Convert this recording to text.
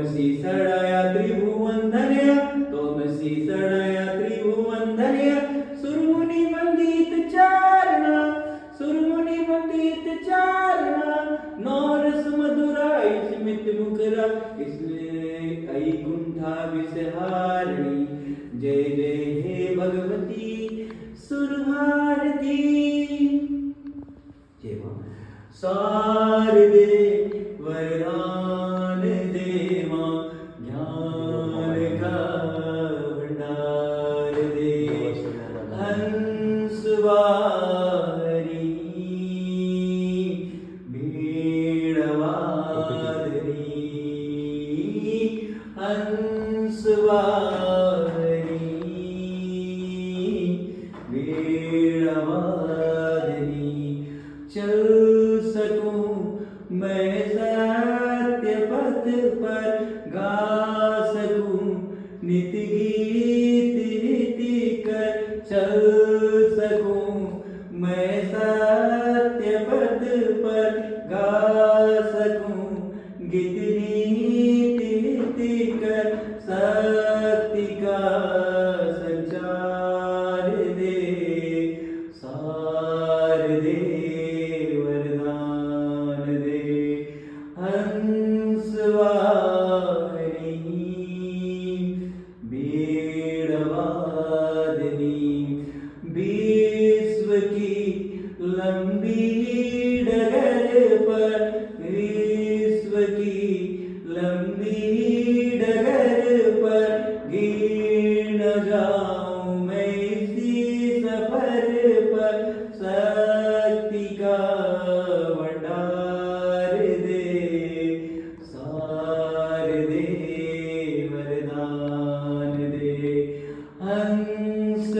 तोमसी सड़ाया त्रिभुवन धन्य, तोमसी सड़ाया त्रिभुवन धन्य, सुरमुनि वंदित चारणा, सुरमुनि वंदित चारणा, नौरस मधुरा स्मित मुखरा, इसलिए वैकुंठा विषहारिणी, जय जय हे भगवती सुरभारती। जेव्हा शारदे वरदान दे मां, ज्ञान का भंडार दे, हंस वारी बीड़ वादनी, हंस वारी बीड़ वादनी, चल सकूं मैं सत्य पथ पर, गा सकूं नित गीत रीति कर, चल सकूं मैं सत्य पथ पर, गा सकूं गीत रीति रीति कर, शक्ति का संचार दे, सार दे वरदान दे, हंस वारी बीड़ वादनी, विश्व की लंबी डगर पर, विश्व की लंबी डगर पर, गिर न जाऊं मैं इसी सफर पर, शक्ति का भंडार दे, सार दे वरदान दे, हंस